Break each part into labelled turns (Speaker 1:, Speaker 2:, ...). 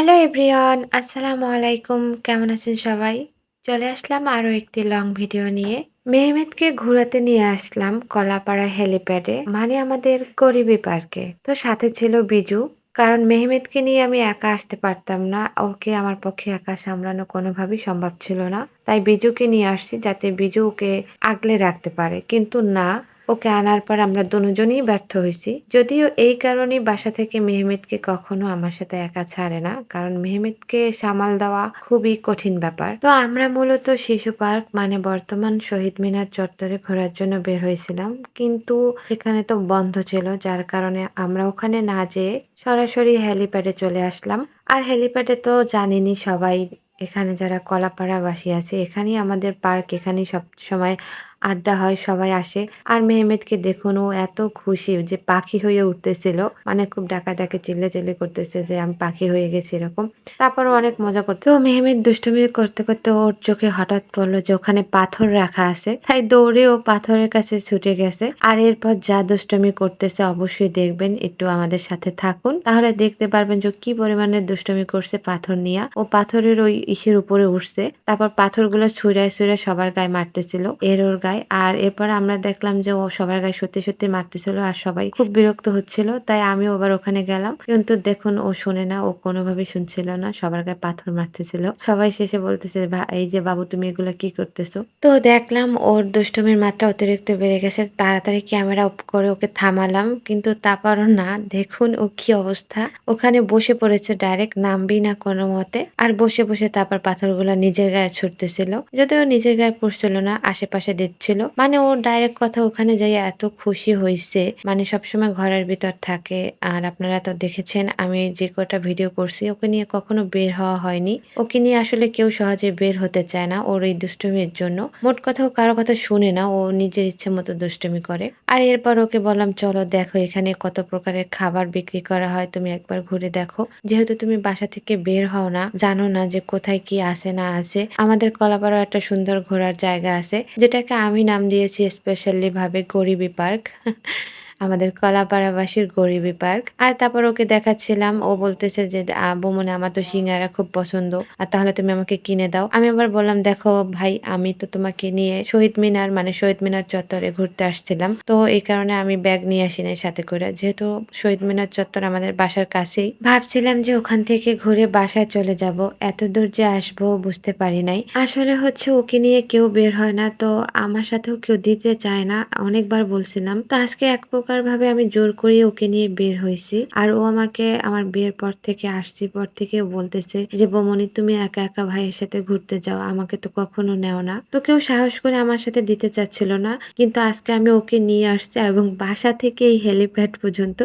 Speaker 1: Hello everyone, আসসালামু আলাইকুম। কেমন আছেন সবাই? চলে আসলাম আরও একটি লং ভিডিও নিয়ে। মেহমেদকে ঘোরাতে নিয়ে আসলাম কলাপাড়া হেলিপ্যাডে, মানে আমাদের গরিবি পার্কে। তো সাথে ছিল বিজু, কারণ মেহমেদকে নিয়ে আমি একা আসতে পারতাম না। ওকে আমার পক্ষে একা সামলানো কোনোভাবেই সম্ভব ছিল না। তাই বিজুকে নিয়ে আসছি যাতে বিজু ওকে আগলে রাখতে পারে। কিন্তু না, ওকে আনার পর আমরা দুজনই ব্যর্থ হইছি। যদিও এই কারণেই বাসা থেকে মেহমেদকে কখনো আমার সাথে একা ছাড়ে না। কারণ মেহমেদকে সামাল দেওয়া খুবই কঠিন ব্যাপার। তো আমরা মূলত শিশু পার্ক মানে বর্তমান শহীদ মিনার চত্বরে ঘোরার জন্য বের হয়েছিলাম। কিন্তু সেখানে তো বন্ধ ছিল, যার কারণে আমরা ওখানে না যেয়ে সরাসরি হেলিপ্যাডে চলে আসলাম। আর হেলিপ্যাডে তো জানেনই সবাই, এখানে যারা কলাপাড়াবাসী আছে এখানেই আমাদের পার্ক, এখানেই সব সময় আড্ডা হয়, সবাই আসে। আর মেহমেদকে দেখুন, ও এত খুশি যে পাখি হয়ে উঠতেছিল, মানে খুব ডাকাডাকি চিল্লাচিল্লি করতেছে যে আমি পাখি হয়ে গেছি এরকম। তারপরও অনেক মজা করতে, তো মেহমেদ দুষ্টুমি করতে করতে ওর চোখে হঠাৎ পড়লো যে ওখানে পাথর রাখা আছে, তাই দৌড়ে ও পাথরের কাছে ছুটে গেছে। আর এরপর যা দুষ্টুমি করতেছে অবশ্যই দেখবেন, একটু আমাদের সাথে থাকুন, তাহলে দেখতে পারবেন যে কি পরিমাণে দুষ্টুমি করছে পাথর নিয়ে। ও পাথরের ওই ইসের উপরে উঠছে, তারপর পাথরগুলো ছুঁড়ায় ছুঁড়ে সবার গায়ে মারতেছিল, ওর গায়ে। আর এরপর আমরা দেখলাম যে ও সবার গায়ে সত্যি সত্যি মারতেছিল, আর সবাই খুব বিরক্ত হচ্ছিল। তাই আমি আবার ওখানে গেলাম, কিন্তু দেখুন ও শুনে না, ও কোনোভাবেই শুনছিল না, সবার গায়ে পাথর মারতেছিল। সবাই শেষে বলতেছে, এই যে বাবু তুমি এগুলো কি করতেছো? তো দেখলাম ওর দুষ্টুমির মাত্রা অতিরিক্ত বেড়ে গেছে, তাড়াতাড়ি ক্যামেরা অফ করে ওকে থামালাম, কিন্তু তারপরও না, দেখুন ও কি অবস্থা, ওখানে বসে পড়েছে, ডাইরেক্ট নামবি না কোনো মতে। আর বসে বসে তারপর পাথরগুলো নিজের গায়ে ছুটতেছিল, যদিও নিজের গায়ে পড়ছিল না, আশেপাশে দিচ্ছিল। মানে ও ডাইরেক্ট কথা ওখানে যাই এত খুশি হয়েছে, মানে সবসময় ঘরের ভিতর থাকে। আর আপনারা তো দেখেছেন আমি যে কটা ভিডিও করছি, ওকে নিয়ে কখনো বের হওয়া হয়নি। ওকে নিয়ে আসলে কেউ সহজে বের হতে চায় না ওর এই দুষ্টুমির জন্য। মোট কথা ও কারো কথা শুনে না, ও নিজের ইচ্ছে মতো দুষ্টুমি করে। আর এরপর ওকে বললাম চলো দেখো এখানে কত প্রকারের খাবার বিক্রি করা হয়, তুমি একবার ঘুরে দেখো। যেহেতু তুমি বাসা থেকে বের হও না, জানো না যে কোথায় কি আছে না আছে। আমাদের কলাপাড়া একটা সুন্দর ঘোরার জায়গা আছে, যেটাকে আমি নাম দিয়েছি স্পেশালি ভাবে গরিবি পার্ক। আমাদের কলাপাড়াবাসীর গরিবি পার্ক। আর তারপর ওকে দেখাচ্ছিলাম, ও বলতেছে যে বৌমনি আমার তো সিঙ্গারা খুব পছন্দ, আর তাহলে তুমি আমাকে কিনে দাও। আমি আবার বললাম দেখো ভাই, আমি তো তোমাকে নিয়ে শহীদ মিনার মানে শহীদ মিনার চত্বরে ঘুরতে আসছিলাম, তো এই কারণে আমি ব্যাগ নিয়ে আসি নাই সাথে করে। যেহেতু শহীদ মিনার চত্বর আমাদের বাসার কাছেই, ভাবছিলাম যে ওখান থেকে ঘুরে বাসায় চলে যাব। এত দূর যে আসবো বুঝতে পারি নাই। আসলে হচ্ছে ওকে নিয়ে কেউ বের হয় না, তো আমার সাথেও কেউ দিতে চায় না, অনেকবার বলছিলাম। তো আজকে এক প্রকার ভাবে আমি জোর করে ওকে নিয়ে বের হয়েছি। আর ও আমাকে আমার বিয়ের পর থেকে আসছি পর থেকে বলতেছে যে বৌমনি তুমি একা একা ভাইয়ের সাথে ঘুরতে যাও, আমাকে তো কখনো নেও না। তো কেউ সাহস করে আমার সাথে দিতে চাচ্ছিল না, কিন্তু আজকে আমি ওকে নিয়ে আসছি, এবং বাসা থেকে এই হেলিপ্যাড পর্যন্ত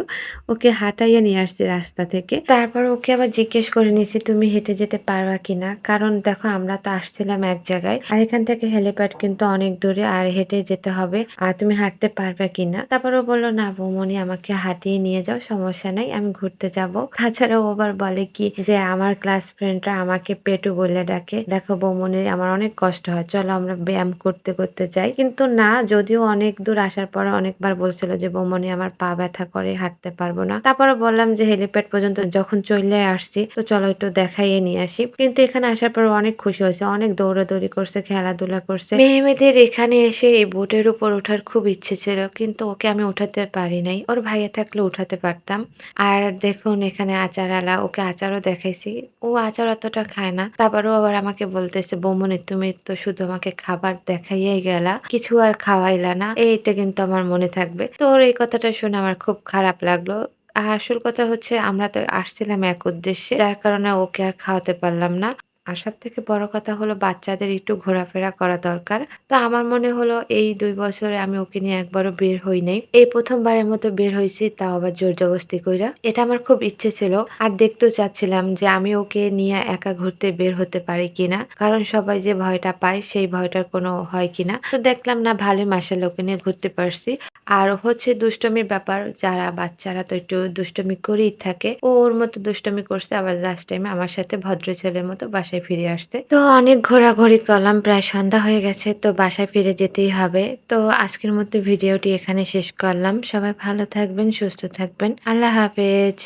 Speaker 1: ওকে হাঁটাইয়া নিয়ে আসছি রাস্তা থেকে। তারপর ওকে আবার জিজ্ঞেস করে নিছি তুমি হেঁটে যেতে পারবা কিনা, কারণ দেখো আমরা তো আসছিলাম এক জায়গায়, আর এখান থেকে হেলিপ্যাড কিন্তু অনেক দূরে, আর হেঁটে যেতে হবে, আর তুমি হাঁটতে পারবে কিনা। তারপর ও বললো না বৌমনি আমাকে হাঁটিয়ে নিয়ে যাও, সমস্যা নাই, আমি ঘুরতে যাব। তাছাড়া ও আবার বলে কি যে আমার ক্লাস ফ্রেন্ডরা আমাকে পেটু বলে ডাকে, দেখো বৌমনি আমার অনেক কষ্ট হয়, চলো আমরা ব্যায়াম করতে করতে যাই। কিন্তু না, যদিও অনেক দূর আসার পরে অনেকবার বলছিল যে বৌমনি আমার পা ব্যথা করে, হাঁটতে পারবো না। তারপরে বললাম যে হেলিপ্যাড পর্যন্ত যখন চলে আসছি তো চলো একটু দেখাইয়ে নিয়ে আসি। কিন্তু এখানে আসার পর অনেক খুশি হয়েছে, অনেক দৌড়াদৌড়ি করছে, খেলাধুলা করছে। মেহেমেদের এখানে এসে এই বোটের উপর ওঠার খুব ইচ্ছে ছিল, কিন্তু ওকে আমি উঠাতে পারি নাই, ওর ভাইয়া থাকলে উঠাতে পারতাম। আর দেখুন এখানে আচার আলা, ওকে আচারও দেখাইছি, ও আচার অতটা খায় না। তারপরও আবার আমাকে বলতেছে বৌমনি তুমি তো শুধু আমাকে খাবার দেখাইয়াই গেলা, কিছু আর খাওয়াইলা না, এইটা কিন্তু আমার মনে থাকবে। তো ওর এই কথাটা শুনে আমার খুব খারাপ লাগলো। আর আসল কথা হচ্ছে আমরা তো আসছিলাম এক উদ্দেশ্যে, যার কারণে ওকে আর খাওয়াতে পারলাম না। আর সবথেকে বড় কথা হলো বাচ্চাদের একটু ঘোরাফেরা করা দরকার। তো আমার মনে হলো এই ২ বছরে আমি ওকে নিয়ে একবারও বের হই নাই। এই ১ম বারের মতো বের হইছি, তাও আবার জোর-জবস্তি কইরা। এটা আমার খুব ইচ্ছে ছিল। আর দেখতেও চাচ্ছিলাম যে আমি ওকে নিয়ে একা ঘুরতে বের হতে পারি কিনা। কারণ সবাই যে ভয়টা পায় সেই ভয়টার কোনো হয় কিনা। তো দেখলাম না ভালোই মাশাআল্লাহ ওকে নিয়ে ঘুরতে পারছি। আর হচ্ছে দুষ্টমির ব্যাপার, যারা বাচ্চারা তো একটু দুষ্টমি করেই থাকে। ও ওর মতো দুষ্টমি করছে, আবার লাস্ট টাইমে আমার সাথে ভদ্র ছেলের মতো বাসায় ফিরে আসছে। তো অনেক ঘোরাঘুরি করলাম, প্রায় সন্ধ্যা হয়ে গেছে, তো বাসায় ফিরে যেতেই হবে। তো আজকের মতো ভিডিওটি এখানে শেষ করলাম। সবাই ভালো থাকবেন, সুস্থ থাকবেন। আল্লাহ হাফেজ।